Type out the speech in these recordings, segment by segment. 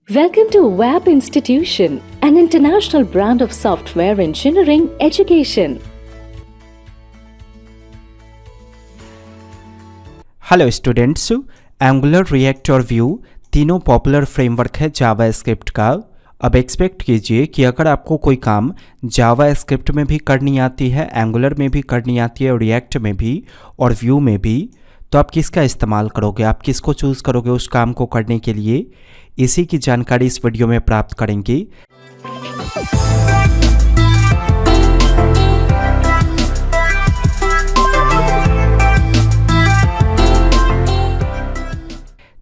Welcome to WAP Institution, an international brand of software engineering education. Hello students, angular, react और view तीनों popular framework है जावा script का। अब expect कीजिए कि अगर आपको कोई काम जावा स्क्रिप्ट में भी करनी आती है, एंगुलर में भी करनी आती है, रिएक्ट में भी और व्यू में भी, तो आप किसका इस्तेमाल करोगे, आप किसको चूज़ करोगे उस काम को करने के लिए। इसी की जानकारी इस वीडियो में प्राप्त करेंगे।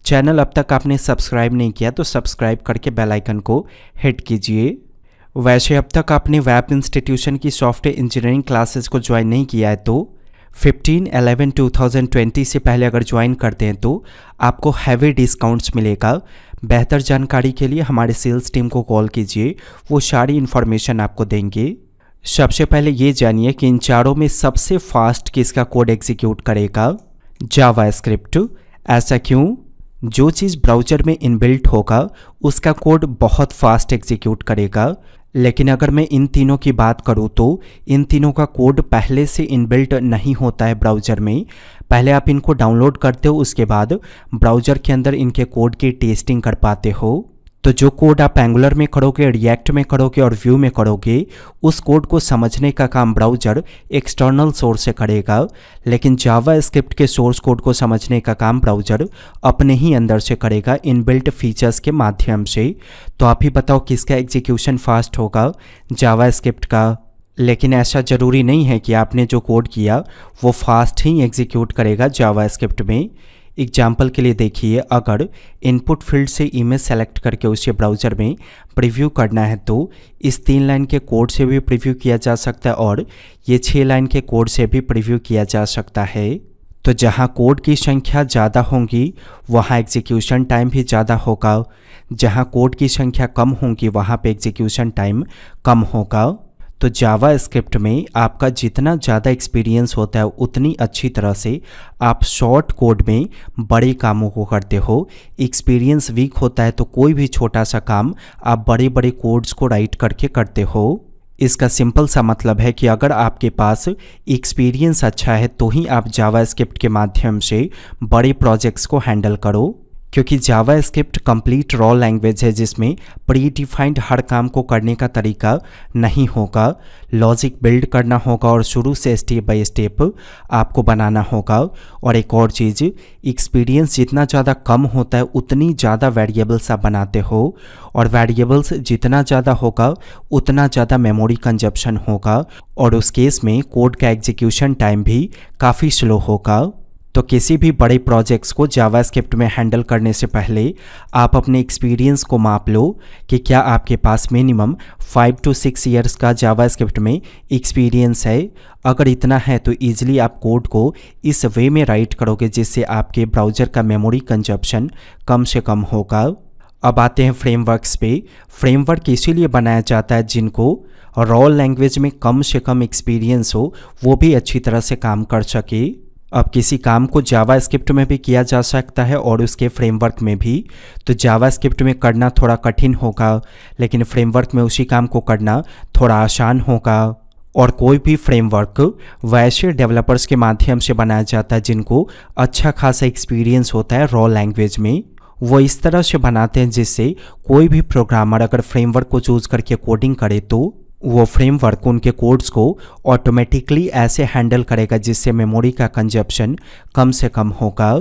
चैनल अब तक आपने सब्सक्राइब नहीं किया तो सब्सक्राइब करके बेल आइकन को हिट कीजिए। वैसे अब तक आपने वैप इंस्टीट्यूशन की सॉफ्टवेयर इंजीनियरिंग क्लासेस को ज्वाइन नहीं किया है तो 15/11/2020 से पहले अगर ज्वाइन करते हैं तो आपको हैवी डिस्काउंट्स मिलेगा। बेहतर जानकारी के लिए हमारे सेल्स टीम को कॉल कीजिए, वो सारी इन्फॉर्मेशन आपको देंगे। सबसे पहले ये जानिए कि इन चारों में सबसे फास्ट किसका कोड एग्जीक्यूट करेगा, जावा स्क्रिप्ट। ऐसा क्यों? जो चीज़ ब्राउज़र में इनबिल्ट होगा उसका कोड बहुत फास्ट एग्जीक्यूट करेगा। लेकिन अगर मैं इन तीनों की बात करूँ तो इन तीनों का कोड पहले से इनबिल्ट नहीं होता है ब्राउज़र में। पहले आप इनको डाउनलोड करते हो, उसके बाद ब्राउज़र के अंदर इनके कोड की टेस्टिंग कर पाते हो। तो जो कोड आप एंगुलर में करोगे, रिएक्ट में करोगे और व्यू में करोगे, उस कोड को समझने का काम ब्राउज़र एक्सटर्नल सोर्स से करेगा। लेकिन जावा स्क्रिप्ट के सोर्स कोड को समझने का काम ब्राउज़र अपने ही अंदर से करेगा, इनबिल्ट फीचर्स के माध्यम से। तो आप ही बताओ किसका एग्जीक्यूशन फास्ट होगा, जावा स्क्रिप्ट का। लेकिन ऐसा ज़रूरी नहीं है कि आपने जो कोड किया वो फास्ट ही एग्जीक्यूट करेगा जावा स्क्रिप्ट में। एग्जाम्पल के लिए देखिए, अगर इनपुट फील्ड से इमेज सेलेक्ट करके उसे ब्राउज़र में प्रीव्यू करना है तो इस 3 लाइन के कोड से भी प्रीव्यू किया जा सकता है और ये 6 लाइन के कोड से भी प्रीव्यू किया जा सकता है। तो जहाँ कोड की संख्या ज़्यादा होंगी वहाँ एग्जीक्यूशन टाइम भी ज़्यादा होगा, जहाँ कोड की संख्या कम होंगी वहाँ पे एग्जीक्यूशन टाइम कम होगा। तो जावा स्क्रिप्ट में आपका जितना ज़्यादा एक्सपीरियंस होता है उतनी अच्छी तरह से आप शॉर्ट कोड में बड़े कामों को करते हो। एक्सपीरियंस वीक होता है तो कोई भी छोटा सा काम आप बड़े बड़े कोड्स को राइट करके करते हो। इसका सिंपल सा मतलब है कि अगर आपके पास एक्सपीरियंस अच्छा है तो ही आप जावा स्क्रिप्ट के माध्यम से बड़े प्रोजेक्ट्स को हैंडल करो, क्योंकि जावा स्क्रिप्ट कंप्लीट रॉ लैंग्वेज है जिसमें प्री डिफाइंड हर काम को करने का तरीका नहीं होगा। लॉजिक बिल्ड करना होगा और शुरू से स्टेप बाय स्टेप आपको बनाना होगा। और एक और चीज़, एक्सपीरियंस जितना ज़्यादा कम होता है उतनी ज़्यादा वेरिएबल्स आप बनाते हो और वेरिएबल्स जितना ज़्यादा होगा उतना ज़्यादा मेमोरी कंजप्शन होगा और उस केस में कोड का एग्जीक्यूशन टाइम भी काफ़ी स्लो होगा। तो किसी भी बड़े प्रोजेक्ट्स को जावा स्क्रिप्ट में हैंडल करने से पहले आप अपने एक्सपीरियंस को माप लो कि क्या आपके पास मिनिमम 5 to 6 ईयर्स का जावा स्क्रिप्ट में एक्सपीरियंस है। अगर इतना है तो ईजिली आप कोड को इस वे में राइट करोगे जिससे आपके ब्राउज़र का मेमोरी कंजप्शन कम से कम होगा। अब आते हैं फ्रेमवर्क्स पे। फ्रेमवर्क इसीलिए बनाया जाता है जिनको रॉ लैंग्वेज में कम से कम एक्सपीरियंस हो, वो भी अच्छी तरह से काम कर सके। अब किसी काम को जावा स्क्रिप्ट में भी किया जा सकता है और उसके फ्रेमवर्क में भी। तो जावा स्क्रिप्ट में करना थोड़ा कठिन होगा लेकिन फ्रेमवर्क में उसी काम को करना थोड़ा आसान होगा। और कोई भी फ्रेमवर्क वैसे डेवलपर्स के माध्यम से बनाया जाता है जिनको अच्छा खासा एक्सपीरियंस होता है रॉ लैंग्वेज में। वो इस तरह से बनाते हैं जिससे कोई भी प्रोग्रामर अगर फ्रेमवर्क को चूज़ करके कोडिंग करे तो वो फ्रेमवर्क उनके कोड्स को ऑटोमेटिकली ऐसे हैंडल करेगा जिससे मेमोरी का कंजप्शन कम से कम होगा।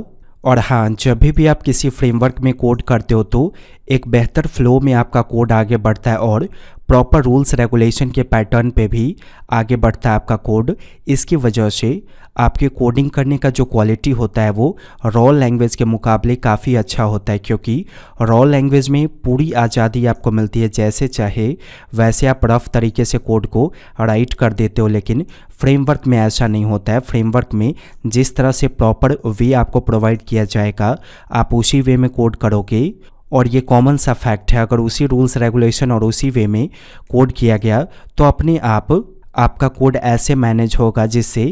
और हाँ, जब भी आप किसी फ्रेमवर्क में कोड करते हो तो एक बेहतर फ्लो में आपका कोड आगे बढ़ता है और प्रॉपर रूल्स रेगुलेशन के पैटर्न पे भी आगे बढ़ता है आपका कोड। इसकी वजह से आपके कोडिंग करने का जो क्वालिटी होता है वो रॉ लैंग्वेज के मुकाबले काफ़ी अच्छा होता है, क्योंकि रॉ लैंग्वेज में पूरी आज़ादी आपको मिलती है, जैसे चाहे वैसे आप रफ तरीके से कोड को राइट कर देते हो। लेकिन फ्रेमवर्क में ऐसा नहीं होता है। फ्रेमवर्क में जिस तरह से प्रॉपर वे आपको प्रोवाइड किया जाएगा आप उसी वे में कोड करोगे। और ये कॉमन सा फैक्ट है, अगर उसी रूल्स रेगुलेशन और उसी वे में कोड किया गया तो अपने आप आपका कोड ऐसे मैनेज होगा जिससे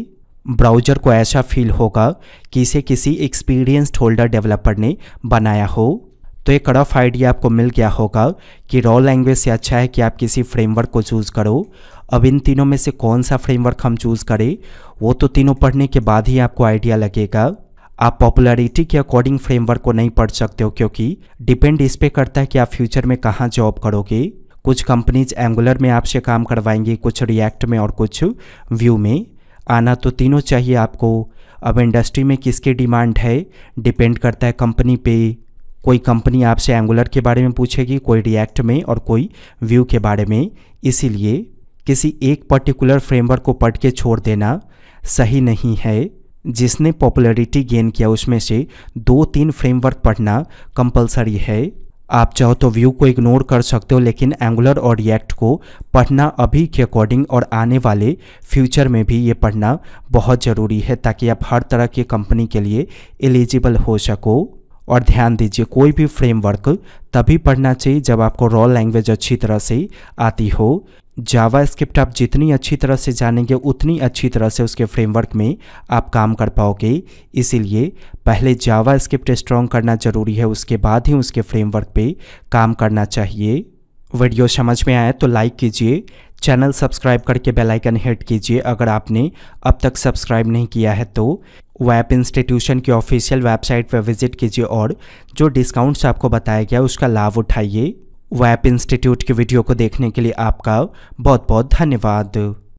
ब्राउज़र को ऐसा फील होगा कि इसे किसी एक्सपीरियंस्ड होल्डर डेवलपर ने बनाया हो। तो एक रफ आइडिया आपको मिल गया होगा कि रॉ लैंग्वेज से अच्छा है कि आप किसी फ्रेमवर्क को चूज़ करो। अब इन तीनों में से कौन सा फ्रेमवर्क हम चूज़ करें वो तो तीनों पढ़ने के बाद ही आपको आइडिया लगेगा। आप पॉपुलैरिटी के अकॉर्डिंग फ्रेमवर्क को नहीं पढ़ सकते हो, क्योंकि डिपेंड इस पे करता है कि आप फ्यूचर में कहाँ जॉब करोगे। कुछ कंपनीज एंगुलर में आपसे काम करवाएंगी, कुछ रिएक्ट में और कुछ व्यू में। आना तो तीनों चाहिए आपको। अब इंडस्ट्री में किसकी डिमांड है डिपेंड करता है कंपनी पे। कोई कंपनी आपसे एंगुलर के बारे में पूछेगी, कोई रिएक्ट में और कोई व्यू के बारे में। इसीलिए किसी एक पर्टिकुलर फ्रेमवर्क को पढ़ के छोड़ देना सही नहीं है। जिसने पॉपुलैरिटी गेन किया उसमें से 2-3 फ्रेमवर्क पढ़ना कंपलसरी है। आप चाहो तो व्यू को इग्नोर कर सकते हो, लेकिन एंगुलर और रिएक्ट को पढ़ना अभी के अकॉर्डिंग और आने वाले फ्यूचर में भी ये पढ़ना बहुत ज़रूरी है, ताकि आप हर तरह की कंपनी के लिए एलिजिबल हो सको। और ध्यान दीजिए, कोई भी फ्रेमवर्क तभी पढ़ना चाहिए जब आपको रॉ लैंग्वेज अच्छी तरह से आती हो। जावा स्क्रिप्ट आप जितनी अच्छी तरह से जानेंगे उतनी अच्छी तरह से उसके फ्रेमवर्क में आप काम कर पाओगे। इसीलिए पहले जावा स्क्रिप्ट स्ट्रॉन्ग करना ज़रूरी है, उसके बाद ही उसके फ्रेमवर्क पे काम करना चाहिए। वीडियो समझ में आया तो लाइक कीजिए, चैनल सब्सक्राइब करके बेल आइकन हिट कीजिए अगर आपने अब तक सब्सक्राइब नहीं किया है तो। वेब इंस्टीट्यूशन की ऑफिशियल वेबसाइट पर विजिट कीजिए और जो डिस्काउंट्स आपको बताया गया उसका लाभ उठाइए। वेब इंस्टीट्यूट की वीडियो को देखने के लिए आपका बहुत बहुत धन्यवाद।